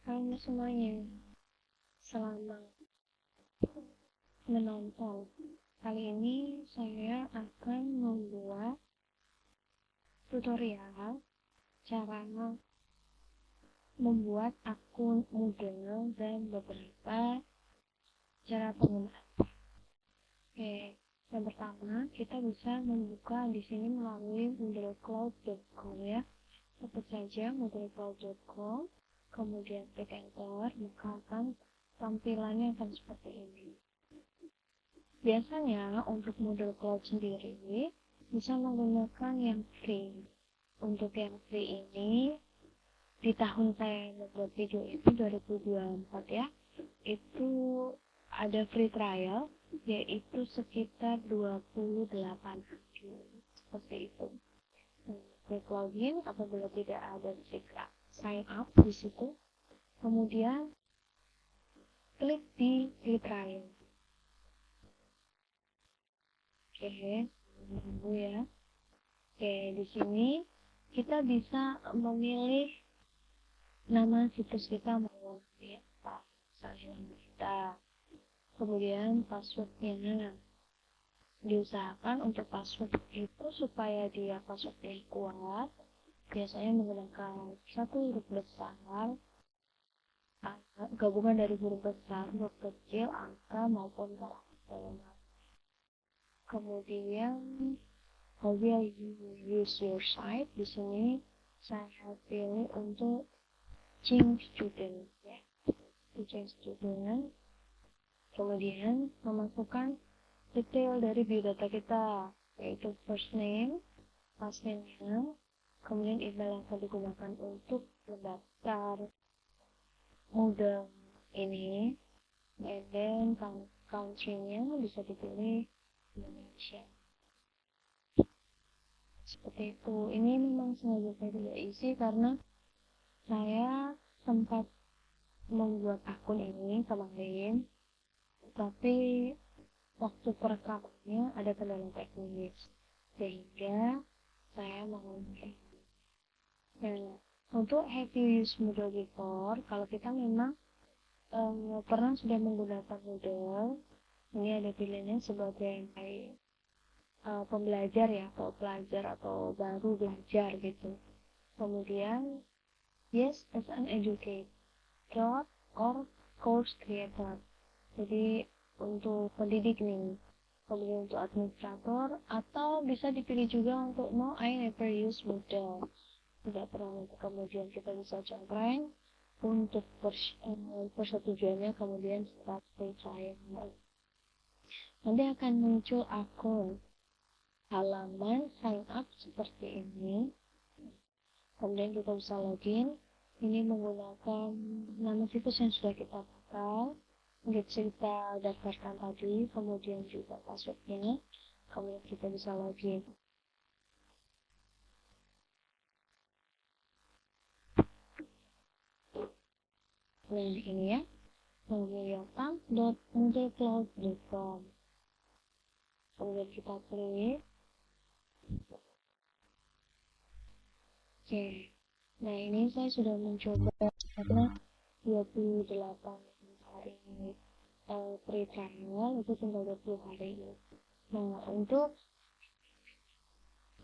Halo semuanya, selamat menonton. Kali ini saya akan membuat tutorial cara membuat akun Moodle dan beberapa cara penggunaan. Oke, yang pertama kita bisa membuka di sini melalui moodlecloud.com ya. Sebut saja moodlecloud.com, kemudian klik enter, maka akan tampilannya akan seperti ini. Biasanya untuk Moodle Cloud sendiri bisa menggunakan yang free. Untuk yang free ini di tahun saya membuat video ini 2024 ya, itu ada free trial yaitu sekitar 28 hari seperti itu. Klik login apabila tidak ada sign up di situ, kemudian klik di free trial. Oke, tunggu ya. Oke, di sini kita bisa memilih nama situs kita mau apa, misalnya nama kita. Kemudian passwordnya, diusahakan untuk password itu supaya dia passwordnya kuat. Biasanya menggunakan satu huruf besar, gabungan dari huruf besar, huruf kecil, angka maupun karakter. Kemudian how will you use your site? Di sini saya pilih untuk change student ya. Change student. Kemudian memasukkan detail dari biodata kita, yaitu first name, last name-nya, kemudian email yang akan digunakan untuk mendaftar Moodle ini, and then country-nya bisa dipilih Indonesia. Seperti itu. Ini memang sengaja saya tidak isi karena saya sempat membuat akun ini kemarin, tapi waktu perekamannya ada kendala teknis sehingga saya mengulangi. Nah, untuk have you used Moodle before, kalau kita memang pernah sudah menggunakan Moodle, ini ada pilihannya sebagai pembelajar ya, atau pelajar atau baru belajar gitu. Kemudian yes as an educator or course creator, jadi untuk pendidik nih. Kemudian untuk administrator, atau bisa dipilih juga untuk no I never use Moodle, tidak pernah. Kemudian kita bisa centang untuk persetujuannya, kemudian start free trial. Nanti akan muncul akun halaman sign up seperti ini. Kemudian kita bisa login. Ini menggunakan nama situs yang sudah kita pakai, kita daftarkan tadi, kemudian juga passwordnya. Kemudian kita bisa login. Nah ini ya, moodlecloud.com. Kemudian kita klik. Oke, nah ini saya sudah mencoba karena 28 hari free trial, itu tinggal 20 hari. Nah untuk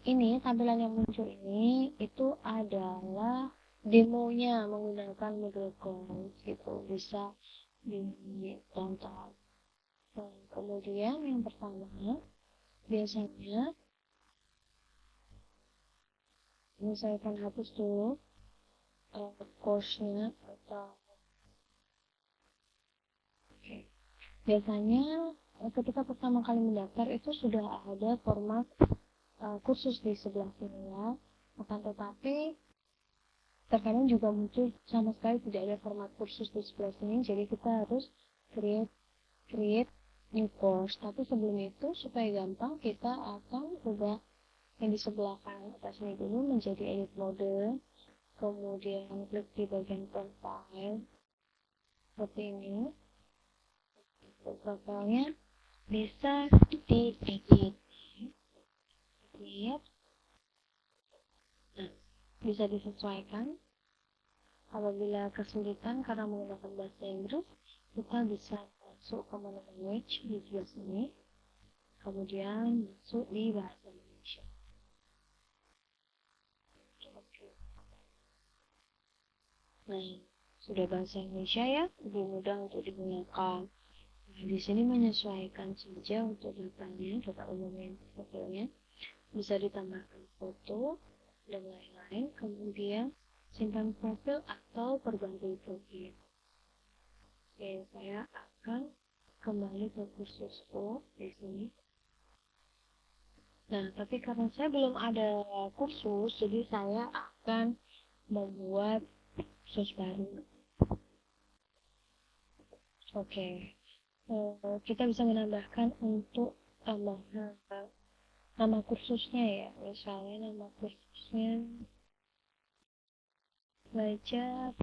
ini tampilan yang muncul ini itu adalah demonya menggunakan Moodle Cloud gitu, bisa ditonton. Nah, kemudian yang pertama biasanya ini saya akan hapus dulu course-nya atau biasanya ketika pertama kali mendaftar itu sudah ada format kursus di sebelah sini ya. Akan tetapi terkadang juga muncul sama sekali tidak ada format kursus di sebelah sini, jadi kita harus create new course. Tapi sebelum itu supaya gampang, kita akan ubah yang di sebelah kanan atas ini dulu menjadi edit mode, kemudian klik di bagian profile seperti ini. Profilnya bisa diedit, nah, bisa disesuaikan. Apabila kesulitan karena menggunakan bahasa Inggris, kita bisa masuk ke menu language di sebelah sini, kemudian masuk di bahasa Indonesia. Oke. Nah, sudah bahasa Indonesia ya, lebih mudah untuk digunakan. Nah, di sini menyesuaikan saja untuk datanya, data umumnya, profilnya. Bisa ditambahkan foto dan lain-lain, kemudian simpan profil atau perbarui profil. Oke, saya akan kembali ke kursusku di sini. Nah, tapi karena saya belum ada kursus, jadi saya akan membuat kursus baru. Oke, kita bisa menambahkan untuk tambahan nama kursusnya ya. Misalnya nama kursusnya belajar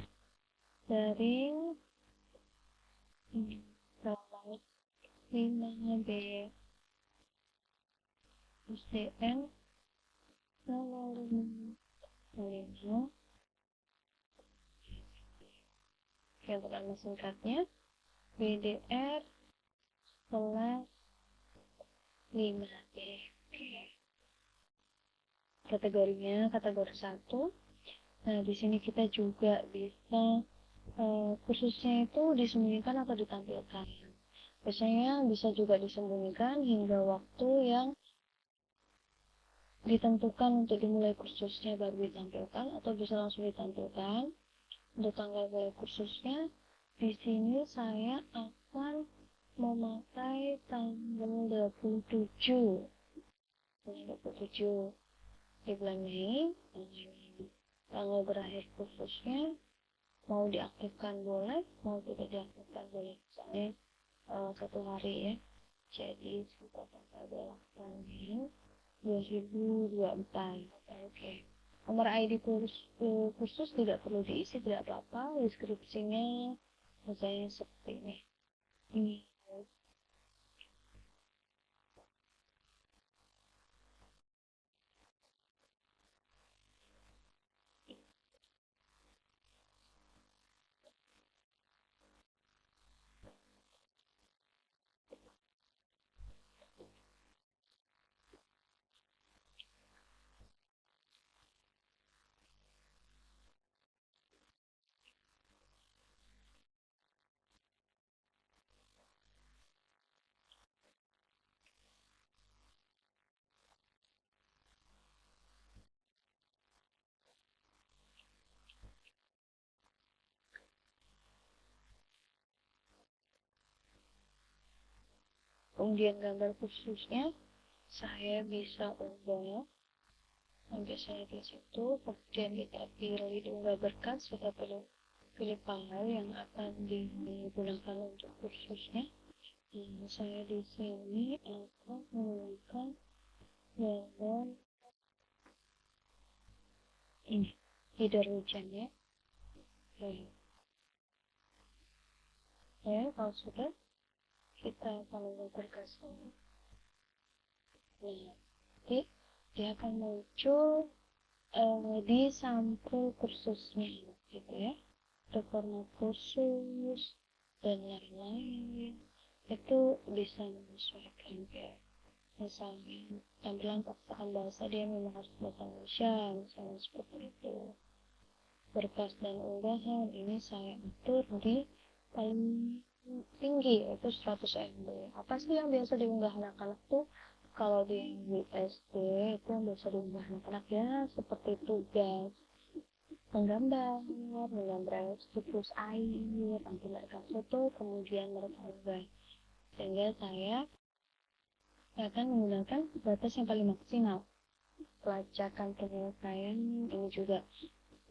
daring kelas 5B SDN nomor 5. Oke, untuk nama singkatnya BDR kelas 5B. Kategorinya kategori 1. Nah, di sini kita juga bisa kursusnya itu disembunyikan atau ditampilkan. Biasanya bisa juga disembunyikan hingga waktu yang ditentukan untuk dimulai kursusnya baru ditampilkan, atau bisa langsung ditampilkan. Untuk tanggal mulai kursusnya, di sini saya akan memakai tanggal 27 di bulan Mei. Tanggal berakhir kursusnya mau diaktifkan boleh, mau tidak diaktifkan boleh. Misalnya 1 hari ya, jadi sekitar tanggal 8 Mei 2024. Oke. Nomor ID kursus tidak perlu diisi, tidak apa-apa. Deskripsinya misalnya seperti ini. Ini. Kemudian gambar kursusnya saya bisa unggah. Nah, biasanya di situ, kemudian kita pilih diunggah berkas, kita pilih file yang akan digunakan untuk kursusnya. Nah, saya di sini akan menggunakan gambar ini, header hujan ya. Ya, kalau sudah, kita akan membuat berkas ini. Nah, nanti dia akan muncul di sampul kursusnya gitu ya, ada format kursus dan lain-lain. Itu bisa menyesuaikan ya, misalnya tampilan paksaan bahasa dia memang harus bahasa Indonesia, misalnya seperti itu. Berkas dan unggahan ini saya atur di paling tinggi, yaitu 100 MB. Apa sih yang biasa diunggah anak-anak tuh? Kalau di SD itu yang biasa diunggah anak-anak ya seperti tugas menggambar siklus air, nanti mereka foto, kemudian mereka unggah. Sehingga saya akan menggunakan batas yang paling maksimal. Pelacakan penyelesaian ini juga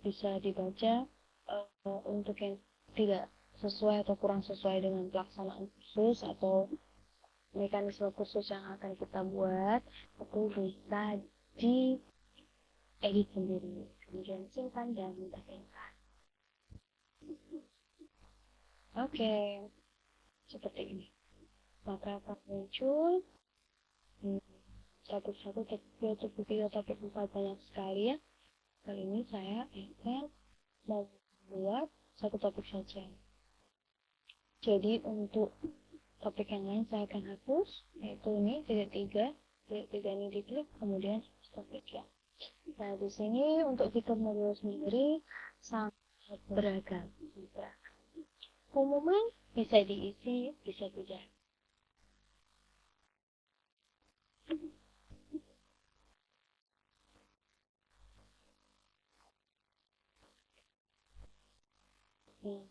bisa dibaca untuk yang tidak sesuai atau kurang sesuai dengan pelaksanaan kursus atau mekanisme kursus yang akan kita buat, itu bisa diedit sendiri, kemudian simpan dan tampilkan. Oke, seperti ini. Maka akan muncul satu tiga tapi 4 banyak sekali ya. Kali ini saya akan membuat satu topik saja. Jadi untuk topik yang lain saya akan hapus, yaitu ini tiga ini diklik, kemudian topik ya. Nah di sini untuk fitur modul sendiri sangat beragam. Umumnya bisa diisi, bisa tidak.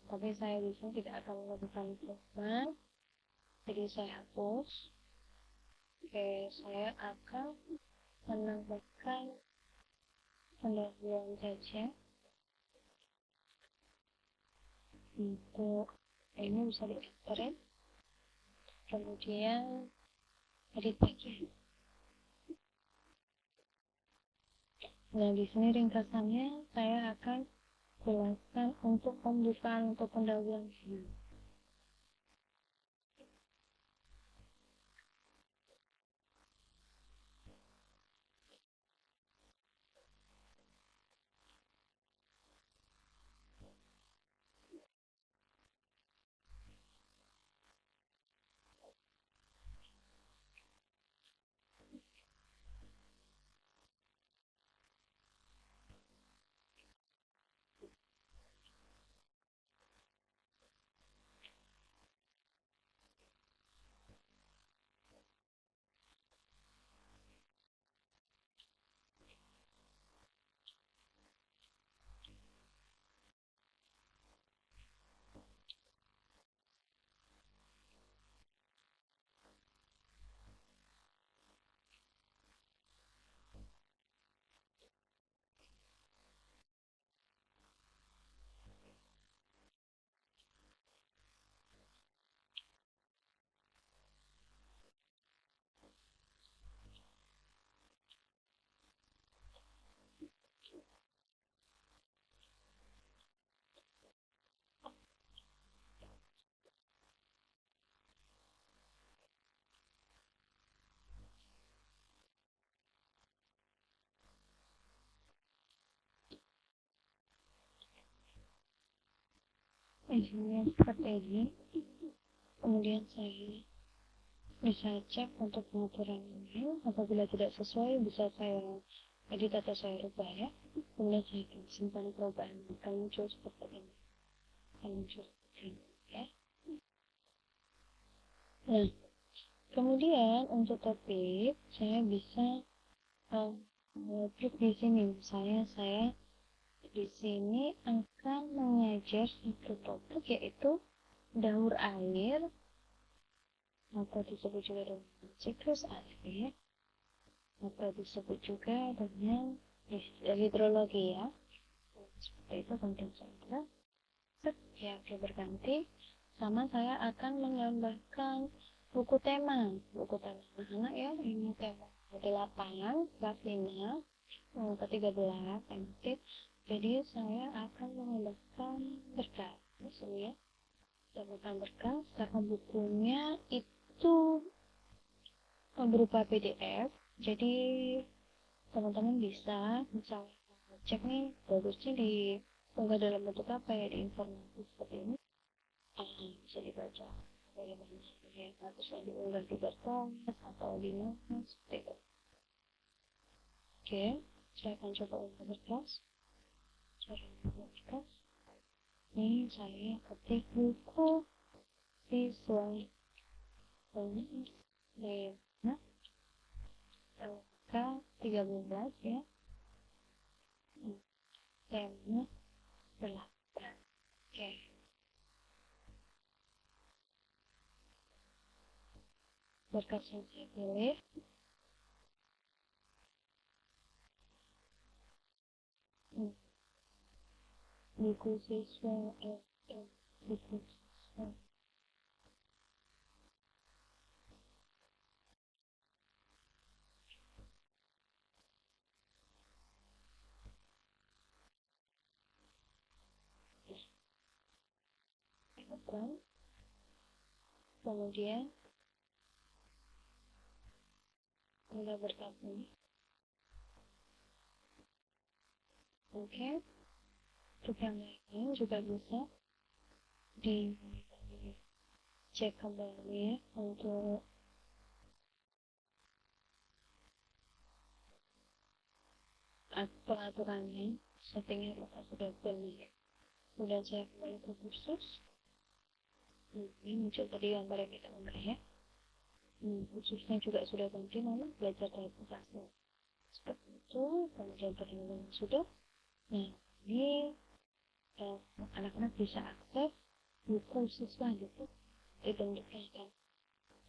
Tapi saya di sini tidak akan melakukan improvement, jadi saya hapus. Oke, saya akan menambahkan pendahuluan saja. Untuk ini bisa di-enter, kemudian edit lagi. Nah di sini ringkasannya saya akan jelaskan untuk pembukaan untuk pendahuluan. Isinya seperti ini. Kemudian saya bisa cek untuk pengaturan email. Apabila tidak sesuai, bisa saya edit atau saya rubah ya. Kemudian saya akan simpan perubahan, akan muncul seperti ini. Akan muncul seperti ini ya. Nah, kemudian untuk topik saya bisa klik di sini. Misalnya saya di sini akan mengajar satu topik, yaitu daur air atau disebut juga dengan siklus air, atau disebut juga dengan hidrologi ya. Seperti itu penting saja. Ya, oke, berganti. Sama saya akan menambahkan buku tema anak-anak ya. Ini tema 8 kelas 5 ke-13 template. Jadi saya akan menambahkan berkas di sini ya. Tambahkan berkas karena bukunya itu berupa PDF. Jadi teman-teman bisa misalnya cek nih bagusnya diunggah dalam bentuk apa ya, di informasi seperti ini. Bisa dibaca bagaimana ya, harusnya diunggah di berkas atau di mana seperti itu. Oke, saya akan coba unggah berkas. Ini saya ketik buku siswa ini LK 13 ya, tema 8. Oke, berkas yang saya pilih buku siswa buku siswa bukan. Kemudian udah berkas ini. Oke, untuk yang lain juga bisa. dicek kembali untuk pengaturannya, settingnya apakah sudah benar, sudah saya kembali ke kursus. Ini muncul tadi gambar yang kita unggah ya. Kursusnya juga sudah ganti nama, belajar teleportasi seperti itu. Kemudian perlindungan sudah. Nah, ini anak-anak bisa akses di kursus selanjutnya dibentukkan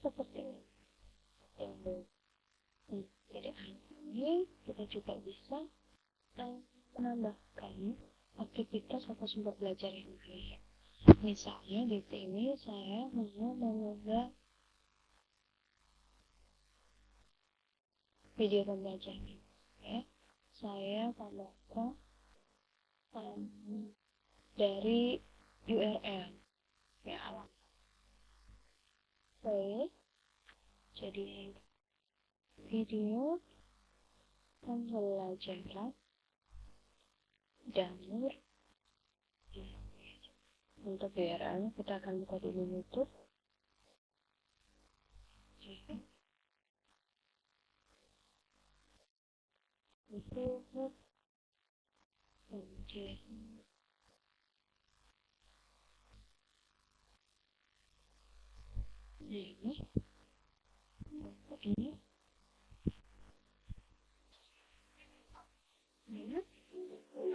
seperti ini. Jadi ini kita juga bisa menambahkan aktivitas atau sumber belajar yang lain. Misalnya di sini saya mau mengunggah video pembelajaran, ya. Saya tambahkan dari URL ya, alamat. Oke, jadi video pembelajaran download. Untuk URL kita akan buka di YouTube. YouTube, kemudian ini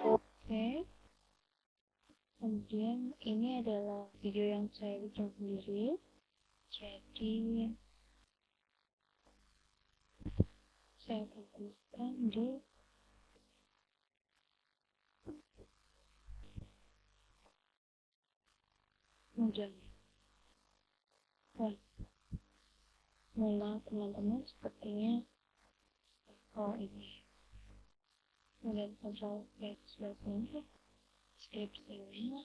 oke. Kemudian ini adalah video yang saya bikin sendiri, jadi saya fokuskan di modal. Nah, teman-teman sepertinya ini. Kemudian control ini, skripsinya.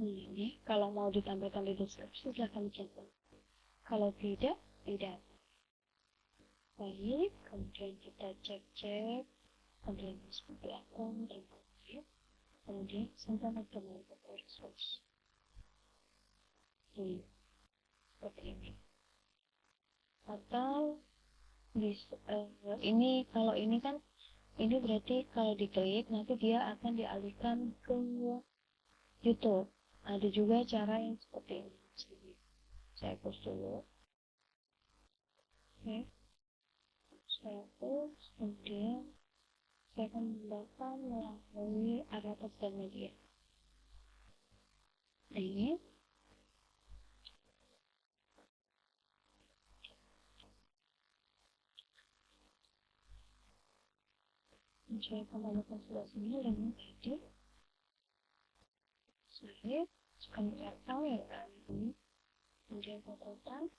Ini kalau mau ditampilkan di deskripsi silahkan dicatat. Kalau tidak, tidak. Baik, kemudian kita cek-cek, kemudian seperti apa, dan kemudian sampai ke kursus. Seperti ini. Atau ini, kalau ini kan, ini berarti kalau diklik nanti dia akan dialihkan ke YouTube. Ada juga cara yang seperti ini. Saya hapus dulu. Oke. Saya hapus, kemudian saya akan membaca melalui area sosial media. Ini saya akan membaca sebelah sini dengan tadi saya kemudian tahu ya kan ini kemudian konsultan.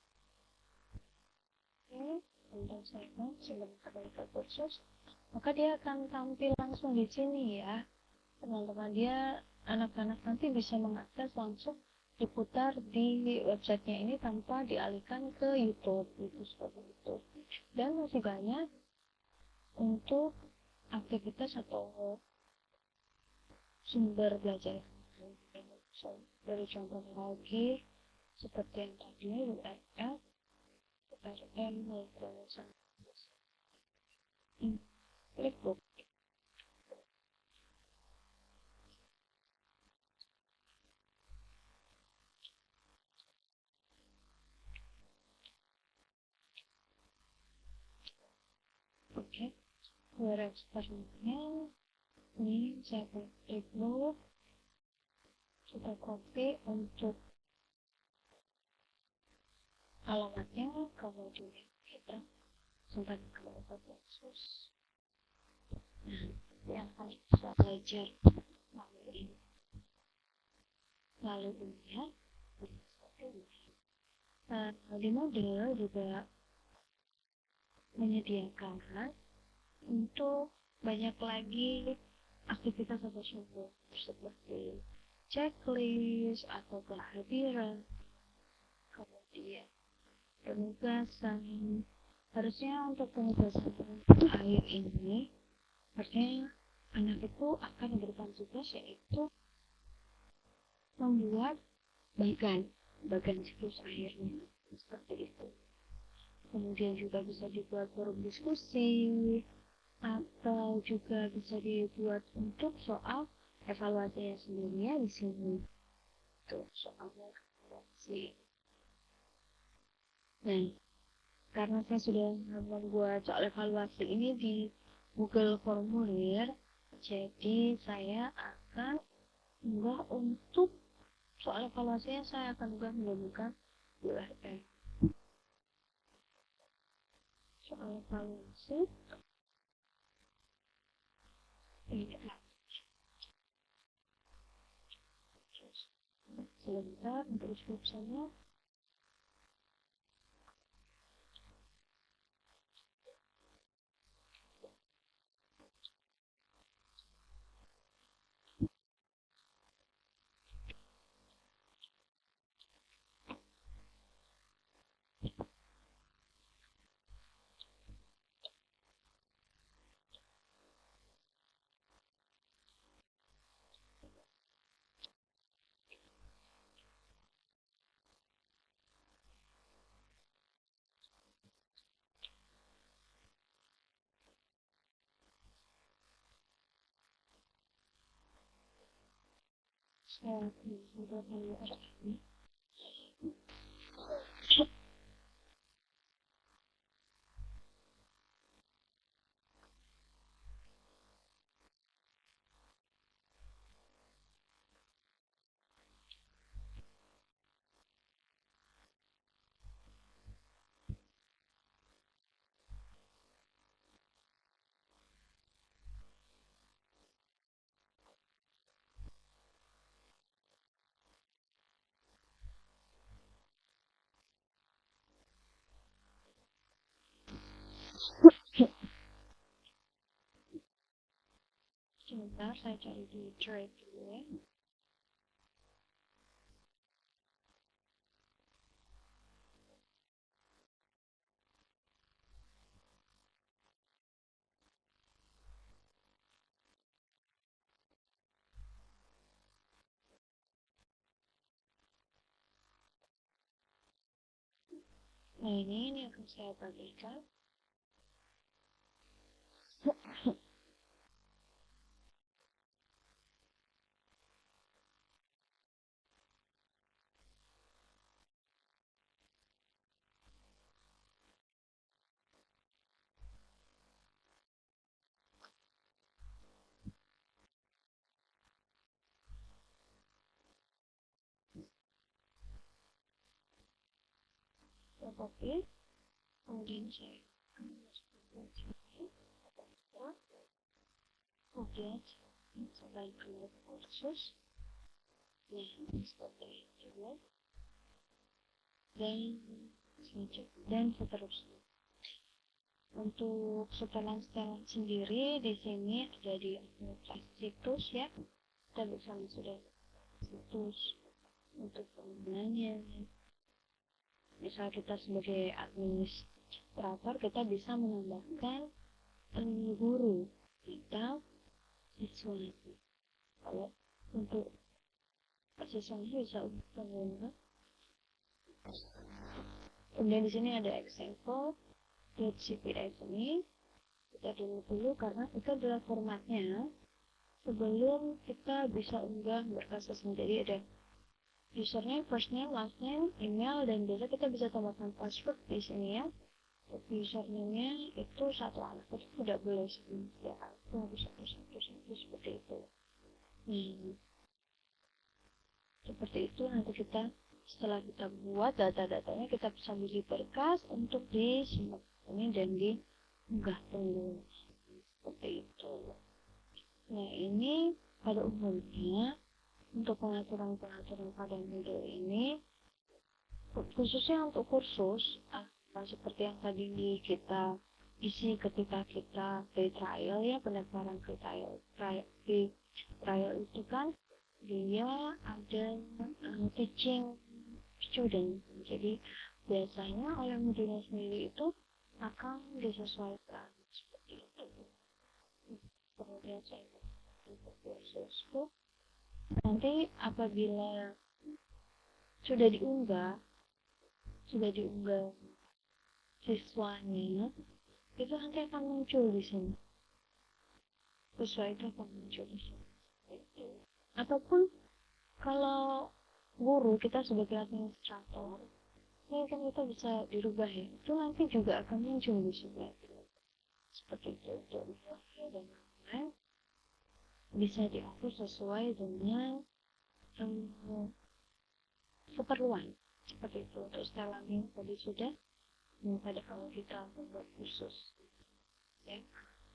Oke, kemudian saya sebelum kembali ke kursus, maka dia akan tampil langsung di sini ya teman-teman. Dia anak-anak nanti bisa mengakses langsung, diputar di websitenya ini tanpa dialihkan ke YouTube gitu, seperti itu. Dan masih banyak untuk aktivitas atau sumber belajar dari contoh lagi seperti yang tadi URL Flipbook. Oke, URL sepertinya ini saya Flipbook, kita copy untuk alamatnya, kemudian kita simpan ke kursus. Yang akan kita belajar lalu ini ya. Di model juga menyediakan untuk banyak lagi aktivitas atau sumber seperti checklist atau kehadiran, kemudian penugasan. Harusnya untuk penugasan akhir ini, harusnya anak itu akan diberikan tugas yaitu membuat bagan siklus akhirnya seperti itu. Kemudian juga bisa dibuat forum diskusi atau juga bisa dibuat untuk soal evaluasinya sendirinya di sini. Tuh soal evaluasi. Nah, karena saya sudah membuat soal evaluasi ini di Google Formulir, jadi saya akan unggah untuk soal evaluasinya, saya akan unggah menggunakan URL. Soal evaluasi ini sebentar untuk deskripsinya. Saya sudah URL. Sebentar, saya cari di Drive dulu ya. Nah, ini akan saya bagikan. Saya copy, kemudian saya kemudian saya keluar kursus. Nah, seperti itu ya. Dan seterusnya. Untuk setelan-setelan sendiri di sini ada di administrasi situs ya. Kita bisa masuk dari situs untuk penggunaannya. Misal kita sebagai administrator, kita bisa menambahkan guru atau siswa. Kalau untuk siswanya bisa menggunakan. Kemudian di sini ada example .cpf ini kita dulu karena itu adalah formatnya sebelum kita bisa unggah berkas sendiri. Ada username, first name, last name, email, dan biasa kita bisa tambahkan password di sini ya. Username-nya itu satu anak, itu tidak boleh ya, itu harus satu seperti itu. Seperti itu nanti kita setelah kita buat data-datanya, kita bisa beli berkas untuk disimak ini dan diunggah dulu seperti itu. Nah, ini pada umumnya untuk pengaturan-pengaturan pada modul ini, khususnya untuk kursus seperti yang tadi kita isi ketika kita free trial ya, pendaftaran free trial itu kan dia ada teaching student. Jadi biasanya oleh muridnya sendiri itu akan disesuaikan seperti itu. Kemudian saya untuk kursusku nanti apabila sudah diunggah siswanya, itu nanti akan muncul di sini. Siswa itu akan muncul di sini. Ataupun kalau guru kita sebagai administrator, ini kan kita bisa dirubah ya. Itu nanti juga akan muncul di sini. Seperti itu untuk nilai dan lain-lain bisa diatur sesuai dengan keperluan. Seperti itu untuk setelannya tadi sudah. Pada kalau kita membuat kursus ya,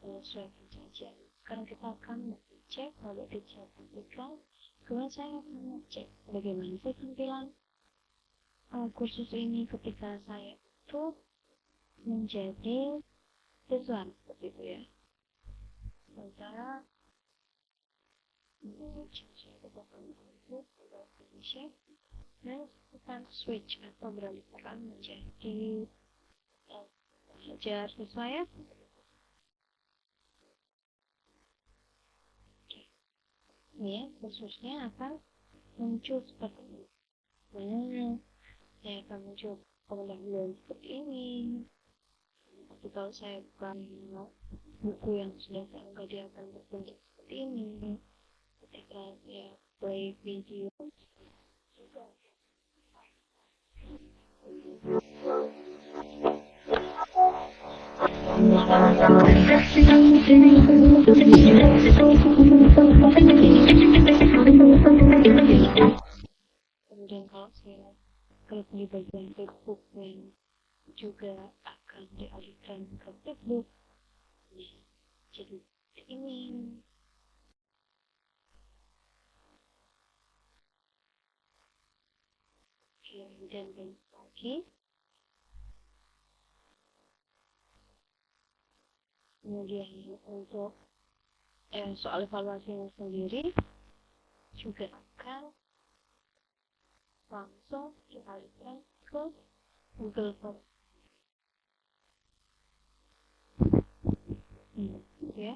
menyesuaikan saja. Sekarang kita akan cek, kalau dicertifikan, kemudian saya akan mengecek bagaimana sih tampilan kursus ini ketika saya itu menjadi siswa seperti itu ya. Sementara dan kita switch atau beralihkan menjadi belajar siswa ya. Ini khususnya akan muncul seperti ini. Saya akan muncul pendahuluan seperti ini. Tapi kalau saya bukan buku yang sudah saya unggah, dia akan berbentuk seperti ini. Ketika saya play video juga. Kemudian kalau saya klik di bagian Facebook juga akan dialihkan ke Facebook. Jadi ini kemudian lagi. Kemudian untuk soal evaluasinya sendiri juga akan langsung dialihkan ke Google Form. Ya.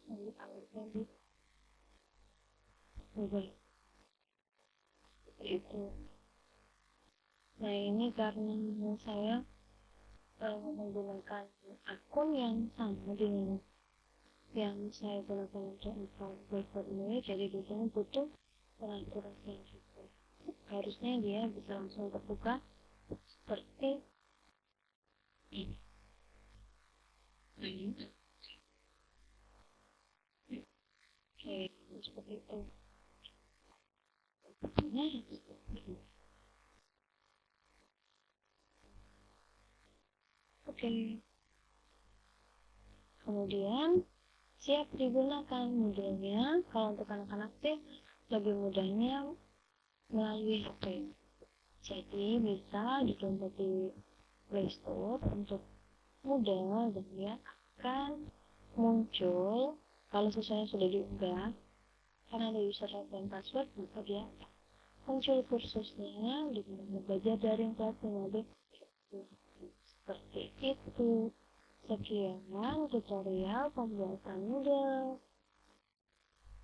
Dialihkan di Google. Seperti itu. Nah ini karena saya menggunakan akun yang sama dengan yang saya gunakan untuk Google ini, jadi di sini butuh pengaturan selanjutnya. Harusnya dia bisa langsung terbuka seperti ini. Oke, seperti itu. Oke. Kemudian siap digunakan modelnya. Kalau untuk anak-anak sih lebih mudahnya melalui HP. Jadi bisa didownload di Play Store untuk mudah, dan dia akan muncul kalau sesuai sudah diunggah. Karena ada username dan password, maka dia muncul kursusnya di belajar daring kelas 5B. Seperti itu. Sekian tutorial pembuatan Moodle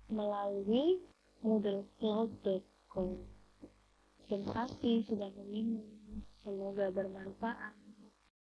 melalui moodlecloud.com. Terima kasih sudah menyimak. Semoga bermanfaat.